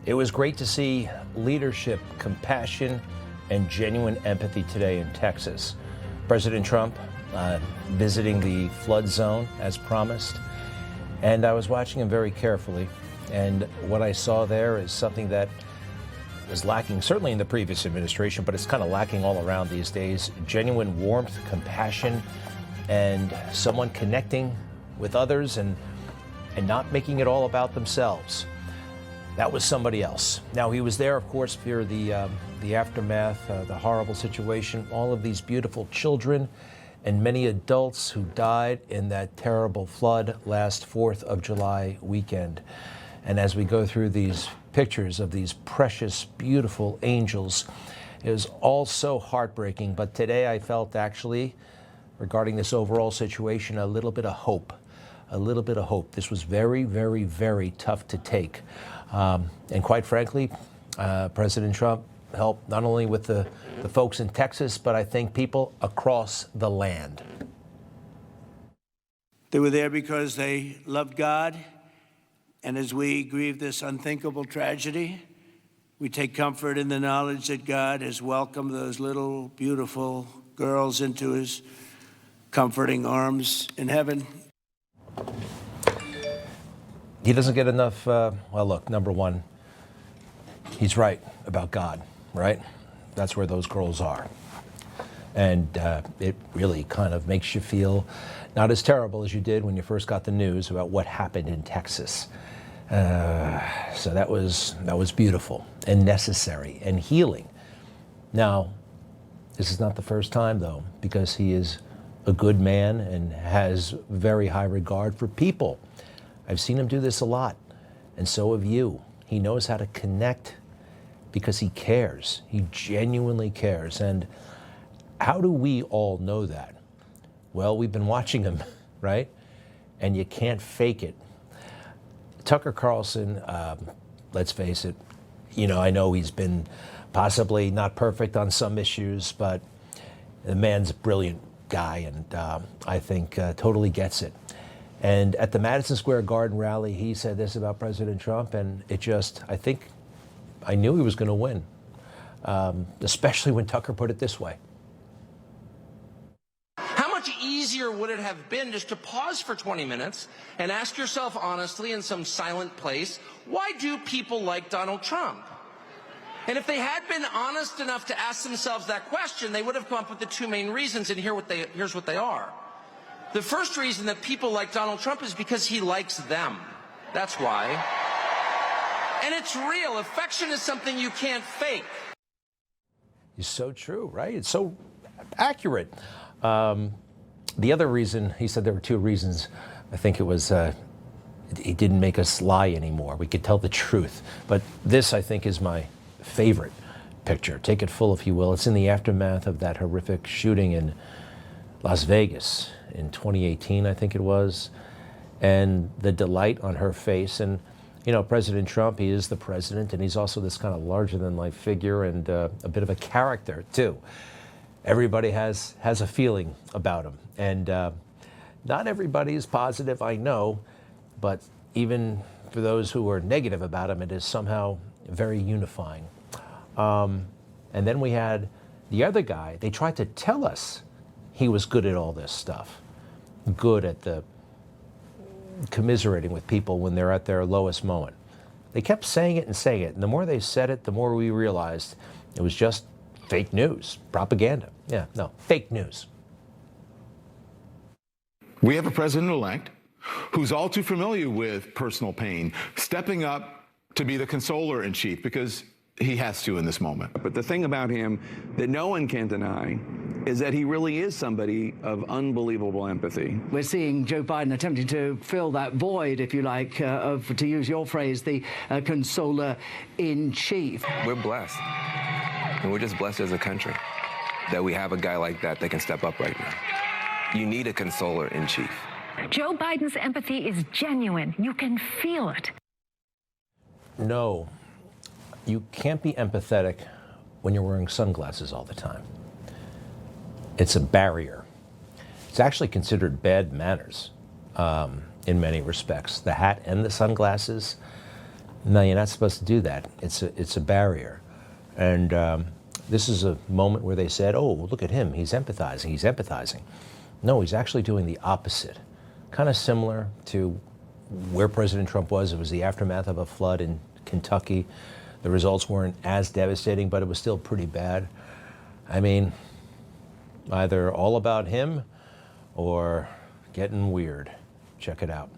It was great to see leadership, compassion, and genuine empathy today in Texas. President Trump visiting the flood zone as promised, and I was watching him very carefully. And what I saw there is something that was lacking certainly in the previous administration, but it's kind of lacking all around these days. Genuine warmth, compassion, and someone connecting with others and not making it all about themselves. That was somebody else. Now, he was there, of course, for the aftermath, the horrible situation, all of these beautiful children and many adults who died in that terrible flood last 4th of July weekend. And as we go through these pictures of these precious, beautiful angels, it was all so heartbreaking. But today I felt actually, regarding this overall situation, a little bit of hope. A little bit of hope. This was very, very, very tough to take. And quite frankly, President Trump helped not only with the folks in Texas, but I think people across the land. They were there because they loved God. And as we grieve this unthinkable tragedy, we take comfort in the knowledge that God has welcomed those little, beautiful girls into his comforting arms in heaven. He doesn't get enough, well, look, number one, he's right about God, right? That's where those girls are. And it really kind of makes you feel not as terrible as you did when you first got the news about what happened in Texas. So that was beautiful and necessary and healing. Now, this is not the first time, though, because he is a good man and has very high regard for people. I've seen him do this a lot, and so have you. He knows how to connect because he cares. He genuinely cares. And how do we all know that? Well, we've been watching him, right? And you can't fake it. Tucker Carlson, let's face it, I know he's been possibly not perfect on some issues, but the man's a brilliant guy, and I think totally gets it. And at the Madison Square Garden rally, he said this about President Trump, and I knew he was going to win, especially when Tucker put it this way. How much easier would it have been just to pause for 20 minutes and ask yourself honestly in some silent place, why do people like Donald Trump? And if they had been honest enough to ask themselves that question, they would have come up with the two main reasons, and here's what they are. The first reason that people like Donald Trump is because he likes them. That's why. And it's real. Affection is something you can't fake. It's so true, right? It's so accurate. The other reason, he said there were two reasons. I think it was he didn't make us lie anymore. We could tell the truth. But this, I think, is my favorite picture. Take it full, if you will. It's in the aftermath of that horrific shooting in Las Vegas in 2018, I think it was, and the delight on her face. And, President Trump, he is the president, and he's also this kind of larger-than-life figure and a bit of a character, too. Everybody has a feeling about him. And not everybody is positive, I know, but even for those who are negative about him, it is somehow very unifying. And then we had the other guy. They tried to tell us he was good at all this stuff, good at the commiserating with people when they're at their lowest moment. They kept saying it, and the more they said it, the more we realized it was just fake news, propaganda. Yeah, no, fake news. We have a president-elect who's all too familiar with personal pain, stepping up to be the consoler in chief because he has to in this moment. But the thing about him that no one can deny is that he really is somebody of unbelievable empathy. We're seeing Joe Biden attempting to fill that void, if you like, of, to use your phrase, the consoler in chief. We're blessed, and we're just blessed as a country that we have a guy like that can step up right now. You need a consoler in chief. Joe Biden's empathy is genuine. You can feel it. No, you can't be empathetic when you're wearing sunglasses all the time. It's a barrier. It's actually considered bad manners in many respects. The hat and the sunglasses, No, you're not supposed to do that. It's a barrier. And this is a moment where they said, oh, look at him. He's empathizing. He's empathizing. No, he's actually doing the opposite. Kind of similar to where President Trump was. It was the aftermath of a flood in Kentucky. The results weren't as devastating, but it was still pretty bad. I mean, either all about him or getting weird. Check it out.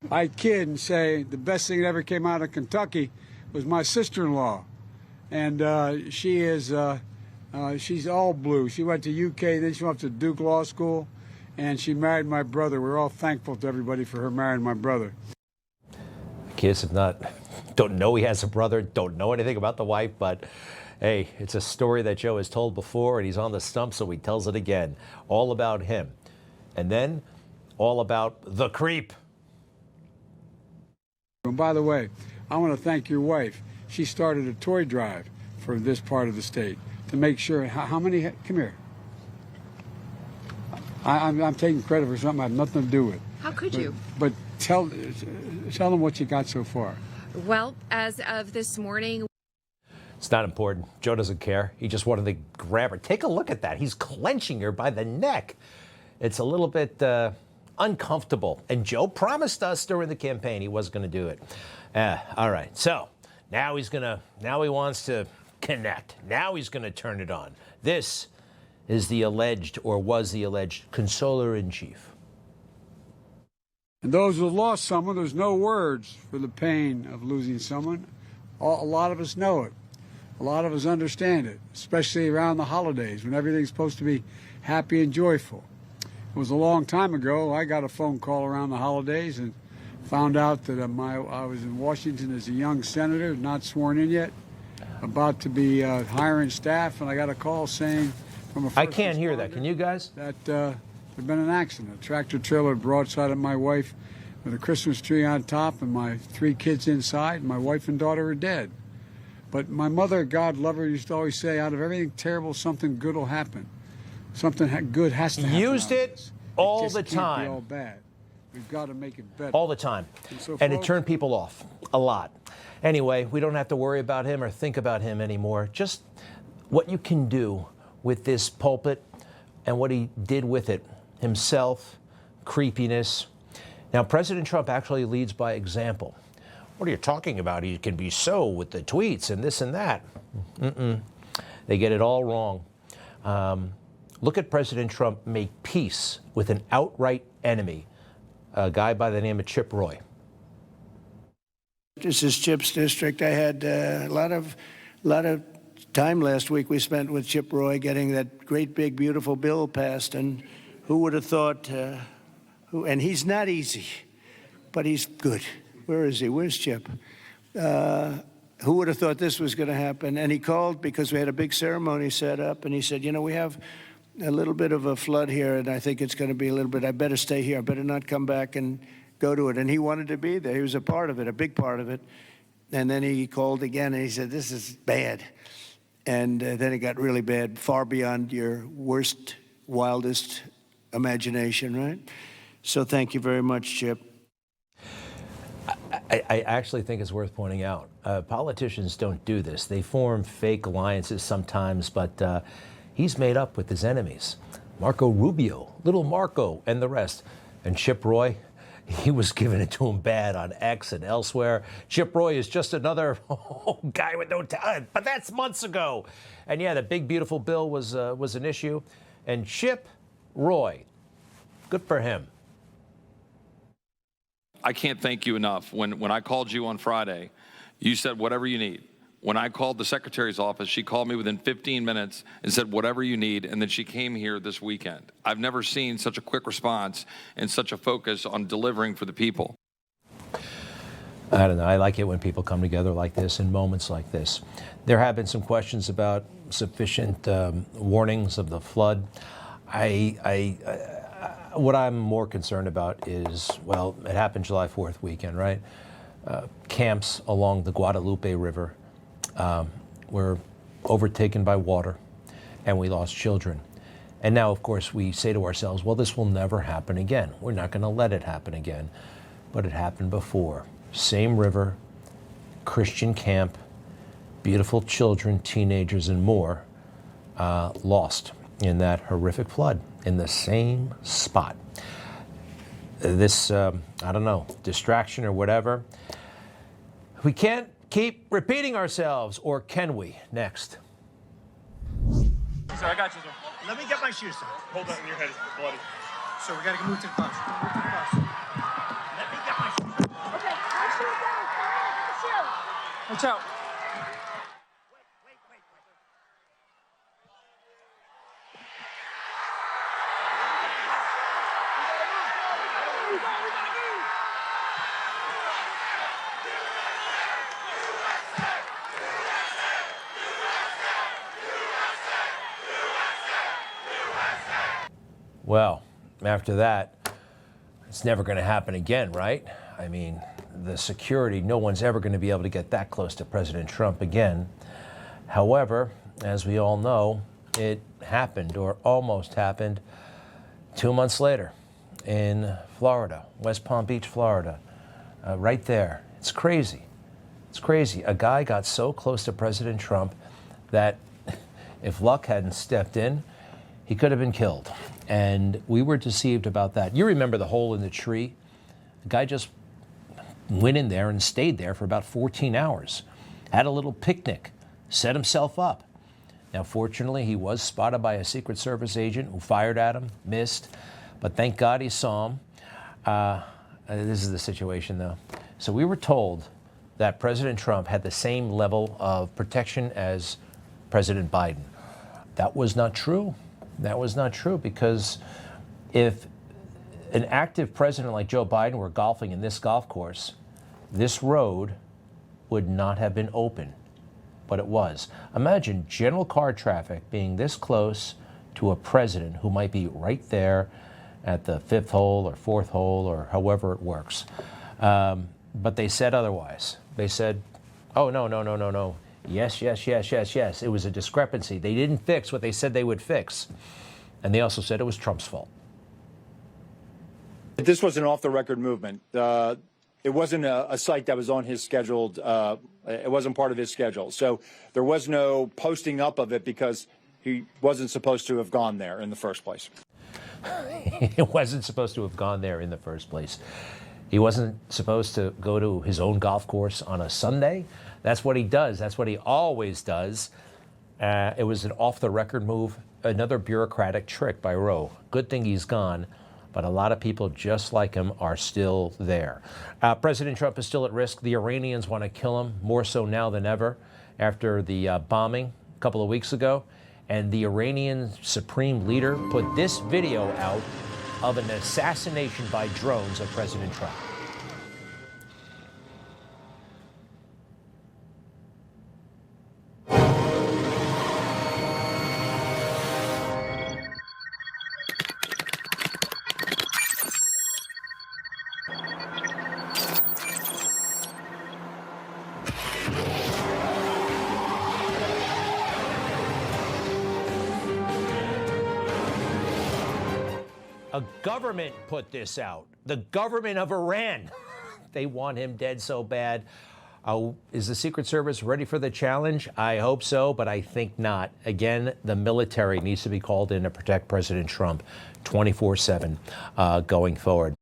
I kid and say the best thing that ever came out of Kentucky was my sister-in-law, and she's all blue. She went to UK, then she went to Duke Law School, and she married my brother. We're all thankful to everybody for her marrying my brother. Kids don't know he has a brother, don't know anything about the wife, but hey, it's a story that Joe has told before, and he's on the stump, so he tells it again. All about him. And then all about the creep. And by the way, I want to thank your wife. She started a toy drive for this part of the state to make sure, how many, come here. I'm taking credit for something I have nothing to do with. How could you? But tell them what you got so far. Well, as of this morning. It's not important. Joe doesn't care. He just wanted to grab her. Take a look at that. He's clenching her by the neck. It's a little bit uncomfortable. And Joe promised us during the campaign he wasn't going to do it. All right. So now he wants to connect. Now he's going to turn it on. This is the alleged, or was the alleged, consoler-in-chief. And those who have lost someone, there's no words for the pain of losing someone. A lot of us know it. A lot of us understand it, especially around the holidays when everything's supposed to be happy and joyful. It was a long time ago. I got a phone call around the holidays and found out that I was in Washington as a young senator, not sworn in yet, about to be hiring staff, and I got a call saying from a first I can't hear that. Can you guys? That there'd been an accident. A tractor trailer broadside of my wife with a Christmas tree on top and my 3 kids inside. My wife and daughter are dead. But my mother, God love her, used to always say, out of everything terrible, something good will happen. Something good has to happen. Used it all the It just time. can't be all bad. We've got to make it better. All the time. So And it folks- turned people off a lot. Anyway, we don't have to worry about him or think about him anymore. Just what you can do with this pulpit and what he did with it himself, creepiness. Now, President Trump actually leads by example. What are you talking about? He can be so with the tweets and this and that. They get it all wrong. Look at President Trump make peace with an outright enemy, a guy by the name of Chip Roy. This is Chip's district. I had a lot of time last week we spent with Chip Roy getting that great, big, beautiful bill passed. And who would have thought, and he's not easy, but he's good. Where is he? Where's Chip? Who would have thought this was going to happen? And he called because we had a big ceremony set up, and he said, you know, we have a little bit of a flood here, and I think it's going to be a little bit, I better stay here. I better not come back and go to it. And he wanted to be there. He was a part of it, a big part of it. And then he called again, and he said, this is bad. And then it got really bad, far beyond your worst, wildest imagination, right? So thank you very much, Chip. I actually think it's worth pointing out. Politicians don't do this. They form fake alliances sometimes, but he's made up with his enemies. Marco Rubio, little Marco, and the rest. And Chip Roy, he was giving it to him bad on X and elsewhere. Chip Roy is just another guy with no talent, but that's months ago. And yeah, the big, beautiful bill was an issue. And Chip Roy, good for him. I can't thank you enough. When I called you on Friday, you said whatever you need. When I called the secretary's office, she called me within 15 minutes and said whatever you need, and then she came here this weekend. I've never seen such a quick response and such a focus on delivering for the people. I don't know. I like it when people come together like this in moments like this. There have been some questions about sufficient warnings of the flood. What I'm more concerned about is, well, it happened July 4th weekend, right? Camps along the Guadalupe River were overtaken by water, and we lost children. And now, of course, we say to ourselves, well, this will never happen again. We're not going to let it happen again. But it happened before. same river, Christian camp, beautiful children, teenagers, and more lost in that horrific flood in the same spot. This, I don't know, distraction or whatever. We can't keep repeating ourselves, or can we? Next. Sir, I got you, sir. Let me get my shoes, sir. Hold on, your head is bloody. Sir, we gotta move to the bus. Move to the bus. Let me get my shoes. Okay, my shoes down. My shoes. Watch out. Well, after that, it's never going to happen again, right? I mean, the security, no one's ever going to be able to get that close to President Trump again. However, as we all know, it happened, or almost happened, 2 months later in Florida, West Palm Beach, Florida, right there. It's crazy. It's crazy. A guy got so close to President Trump that if luck hadn't stepped in, he could have been killed. And we were deceived about that. You remember the hole in the tree? The guy just went in there and stayed there for about 14 hours, had a little picnic, set himself up. Now, fortunately, he was spotted by a Secret Service agent who fired at him, missed, but thank God he saw him. This is the situation, though. So we were told that President Trump had the same level of protection as President Biden. That was not true. That was not true, because if an active president like Joe Biden were golfing in this golf course, this road would not have been open, but it was. Imagine general car traffic being this close to a president who might be right there at the fifth hole or fourth hole or however it works. But they said otherwise. They said, oh, no. Yes. It was a discrepancy. They didn't fix what they said they would fix. And they also said it was Trump's fault. This was an off-the-record movement. It wasn't a site that was on his scheduled, it wasn't part of his schedule. So there was no posting up of it because he wasn't supposed to have gone there in the first place. It wasn't supposed to have gone there in the first place. He wasn't supposed to go to his own golf course on a Sunday. That's what he does. That's what he always does. It was an off-the-record move, another bureaucratic trick by Roe. Good thing he's gone, but a lot of people just like him are still there. President Trump is still at risk. The Iranians want to kill him, more so now than ever, after the bombing a couple of weeks ago. And the Iranian supreme leader put this video out of an assassination by drones of President Trump. A government put this out. The government of Iran. They want him dead so bad. Is the Secret Service ready for the challenge? I hope so, but I think not. Again, the military needs to be called in to protect President Trump 24/7 going forward.